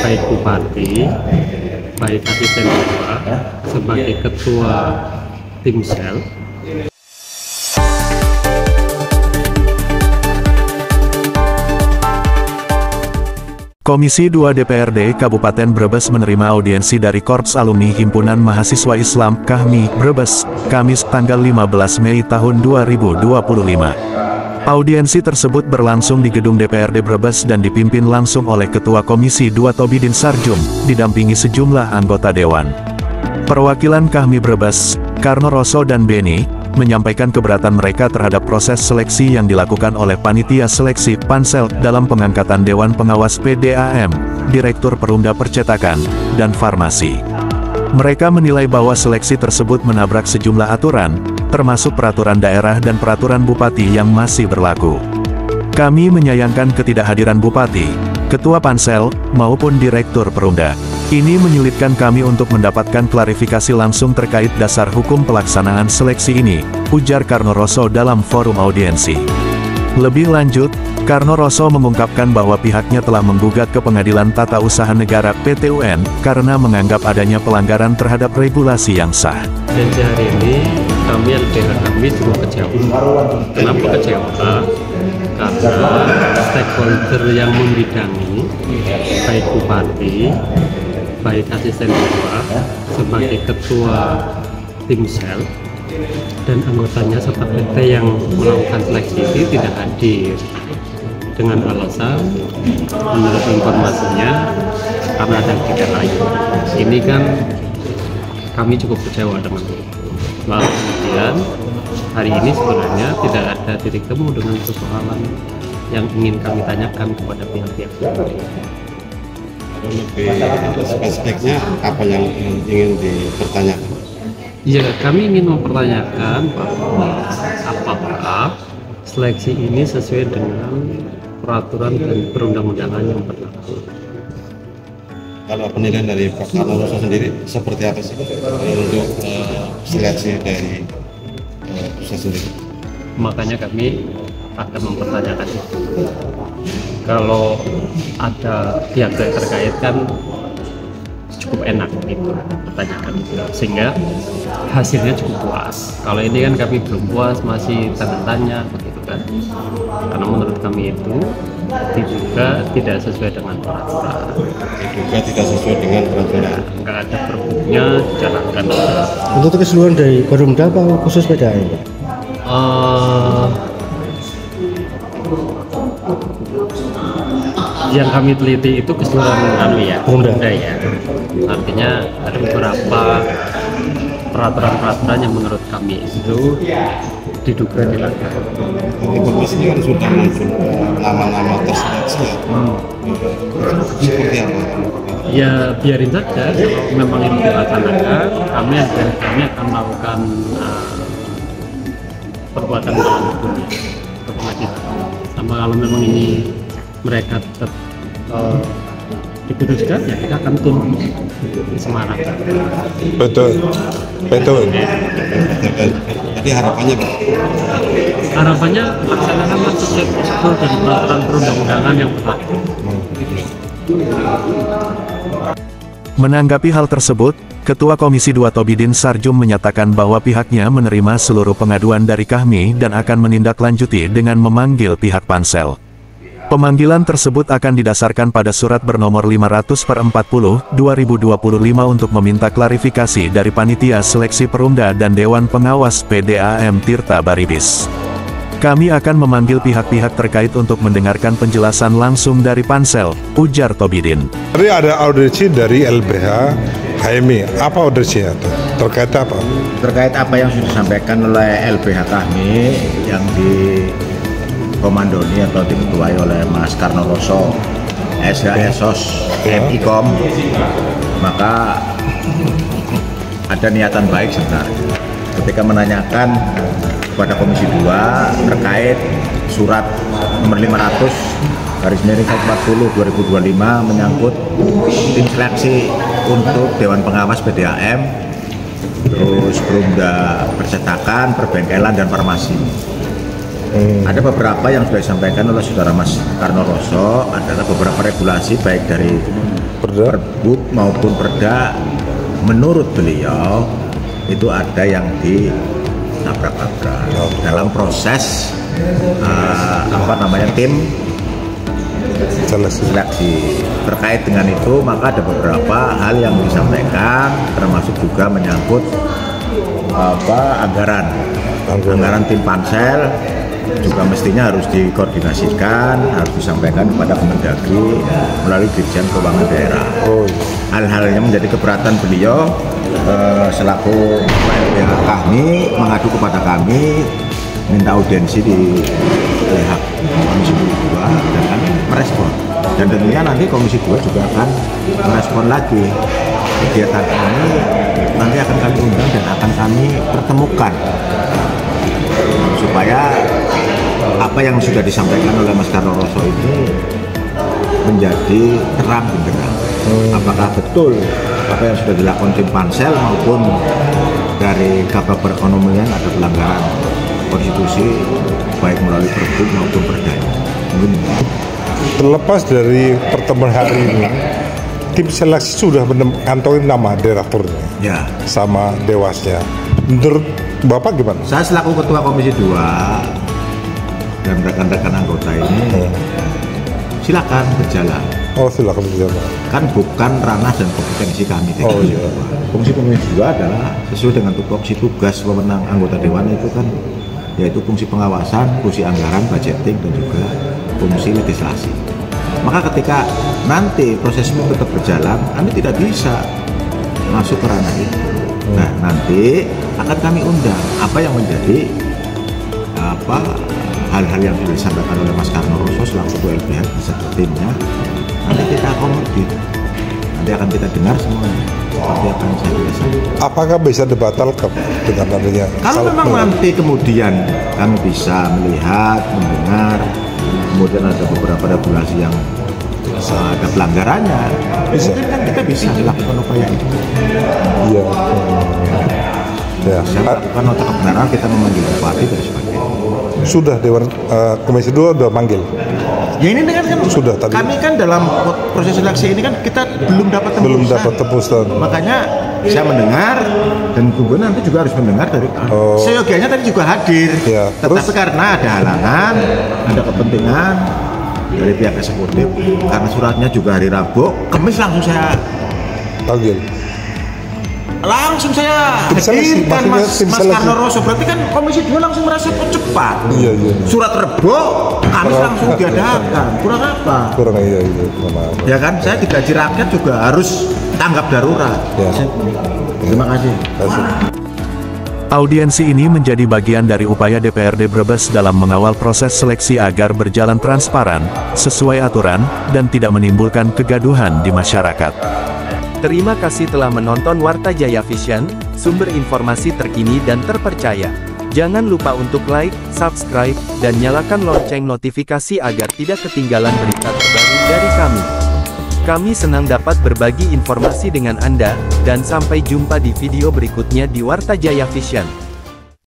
baik bupati, baik asisten bupati sebagai ketua tim sel. Komisi 2 DPRD Kabupaten Brebes menerima audiensi dari Korps Alumni Himpunan Mahasiswa Islam KHMI Brebes, Kamis tanggal 15 Mei tahun 2025. Audiensi tersebut berlangsung di gedung DPRD Brebes dan dipimpin langsung oleh Ketua Komisi 2 Tobidin Sarjum, didampingi sejumlah anggota Dewan. Perwakilan KHMI Brebes, Karno Rosso dan Beni, menyampaikan keberatan mereka terhadap proses seleksi yang dilakukan oleh Panitia Seleksi Pansel dalam pengangkatan Dewan Pengawas PDAM, Direktur Perumda Percetakan, dan Farmasi. Mereka menilai bahwa seleksi tersebut menabrak sejumlah aturan, termasuk peraturan daerah dan peraturan bupati yang masih berlaku. Kami menyayangkan ketidakhadiran bupati, ketua pansel, maupun direktur perumda. Ini menyulitkan kami untuk mendapatkan klarifikasi langsung terkait dasar hukum pelaksanaan seleksi ini, ujar Karno Rosso dalam forum audiensi. Lebih lanjut, Karno Rosso mengungkapkan bahwa pihaknya telah menggugat ke Pengadilan Tata Usaha Negara (PT-UN) karena menganggap adanya pelanggaran terhadap regulasi yang sah. Dan hari ini kami cukup kecewa. Kenapa kecewa? Karena stakeholder yang membidangi, baik bupati, baik asisten bupati sebagai ketua tim sel dan anggotanya serta PT yang melakukan seleksi ini tidak hadir dengan alasan menurut informasinya karena ada tiket lain. Ini kan kami cukup kecewa dengan itu. Lalu kemudian hari ini sebenarnya tidak ada titik temu dengan persoalan yang ingin kami tanyakan kepada pihak-pihak terkait. Lebih spesifiknya apa yang ingin dipertanyakan? Ya, kami ingin mempertanyakan bahwa apakah seleksi ini sesuai dengan peraturan dan perundang-undangan yang berlaku. Kalau penilaian dari Pak Karno Rosso sendiri seperti apa sih untuk seleksi dari proses sendiri? Makanya kami akan mempertanyakan itu. Kalau ada pihak terkait kan cukup enak itu pertanyaan itu, sehingga hasilnya cukup puas. Kalau ini kan kami belum puas, masih tanda tanya begitu kan, karena menurut kami itu diduga tidak sesuai dengan peraturan. Diduga tidak sesuai dengan peraturan. Nggak ada perbuknya dijalankan. Untuk keseluruhan dari Perumda apa khusus PDAM? Yang kami teliti itu keseluruhan kami ya, Perumda ya. Artinya ada beberapa peraturan-peraturan yang menurut kami itu diduga dilanggar. Informasinya kan sudah muncul nama-nama terseleksi. Seperti apa? Ya biarin saja, kalau memang ini dilaksanakan, kami akan melakukan perbuatan melawan hukum ke pengadilan. Sama kalau memang ini mereka tetap diputuskan, ya kita akan tunggu di Semarang. Betul. Jadi harapannya Pak? Harapannya laksanakan sesuai prosedur dan peraturan perundang-undangan yang berlaku. Menanggapi hal tersebut, Ketua Komisi 2 Tobidin Sarjum menyatakan bahwa pihaknya menerima seluruh pengaduan dari KHMI dan akan menindaklanjuti dengan memanggil pihak pansel. Pemanggilan tersebut akan didasarkan pada surat bernomor 500/40/2025 untuk meminta klarifikasi dari Panitia Seleksi Perumda dan Dewan Pengawas PDAM Tirta Baribis. Kami akan memanggil pihak-pihak terkait untuk mendengarkan penjelasan langsung dari pansel, ujar Tobidin. Tadi ada audiensi dari LBH HMI. Apa audiensinya itu? Terkait apa? Terkait apa yang sudah disampaikan oleh LBH KHMI yang dikomandoni atau diketuai oleh Mas Karno Rosso, SHSOS MIKOM, maka ada niatan baik sebenarnya ketika menanyakan kepada Komisi 2 terkait surat nomor 500/40/2025 menyangkut tim seleksi untuk Dewan Pengawas PDAM, terus Perumda Percetakan, Perbengkelan, dan Farmasi. Ada beberapa yang sudah disampaikan oleh saudara Mas Karnoroso, adalah beberapa regulasi baik dari Pergub maupun Perda. Menurut beliau itu ada yang ditabrak-tabrak dalam proses tim seleksi. Terkait dengan itu, maka ada beberapa hal yang disampaikan, termasuk juga menyangkut anggaran tim pansel juga mestinya harus dikoordinasikan, harus disampaikan kepada Kemendagri melalui Dirjen Keuangan Daerah. Hal-hal yang menjadi keberatan beliau selaku LBH kami mengadu kepada kami, minta audiensi di pihak Komisi 2 dan kami merespon. Dan tentunya nanti Komisi 2 juga akan merespon lagi. Kegiatan ini nanti akan kami undang dan akan kami pertemukan supaya apa yang sudah disampaikan oleh Mas Karnoroso ini menjadi terang benderang. Apakah betul apa yang sudah dilakukan tim pansel maupun dari Kabag Perekonomian ada pelanggaran konstitusi baik melalui Pergub maupun Perda. Terlepas dari pertemuan hari ini, tim seleksi sudah mengantongi nama direkturnya sama dewasnya. Menurut Bapak gimana? Saya selaku Ketua Komisi 2 dan rekan-rekan anggota ini silakan berjalan. Silakan berjalan. Kan bukan ranah dan kompetensi kami. Fungsi Komisi 2 adalah sesuai dengan tupoksi tugas wewenang anggota dewan itu kan, yaitu fungsi pengawasan, fungsi anggaran, budgeting, dan juga fungsi legislasi. Maka ketika nanti proses itu tetap berjalan, kami tidak bisa masuk ke ranah itu. Nah, nanti akan kami undang apa yang menjadi hal-hal yang sudah disampaikan oleh Mas Karnoroso selaku Ketua LBH beserta timnya. Nanti kita akomodir, nanti akan kita dengar semuanya. Nanti akan saya jelaskan. Apakah bisa dibatalkan dengan adanya? Kalau memang nanti kemudian kami bisa melihat, mendengar, kemudian ada beberapa regulasi yang ada pelanggarannya, mungkin kan kita bisa melakukan upaya itu. Iya. Bisa melakukan nota kebenaran, kita memanggil bupati dan sebagainya. Sudah Dewan Komisi 2 sudah manggil. Ya ini dengan kan sudah tadi. Kami kan dalam proses seleksi ini kan kita belum dapat tembusan. Makanya saya mendengar dan kemudian nanti juga harus mendengar dari seyogianya tadi juga hadir. Ya, tetapi karena ada halangan, ada kepentingan dari pihak eksekutif, karena suratnya juga hari Rabu, Kamis langsung saya panggil. Langsung saya hadirkan Mas Karnoroso. Berarti kan Komisi 2 langsung merasa cepat. Iya. Surat Rebo, Kamis langsung diadakan. Kurang apa? Kurang iya. Ya kan, saya digaji rakyat juga harus tanggap darurat. Ya. Terima kasih. Audiensi ini menjadi bagian dari upaya DPRD Brebes dalam mengawal proses seleksi agar berjalan transparan, sesuai aturan, dan tidak menimbulkan kegaduhan di masyarakat. Terima kasih telah menonton Warta Jaya Vision, sumber informasi terkini dan terpercaya. Jangan lupa untuk like, subscribe, dan nyalakan lonceng notifikasi agar tidak ketinggalan berita terbaru dari kami. Kami senang dapat berbagi informasi dengan Anda, dan sampai jumpa di video berikutnya di Warta Jaya Vision.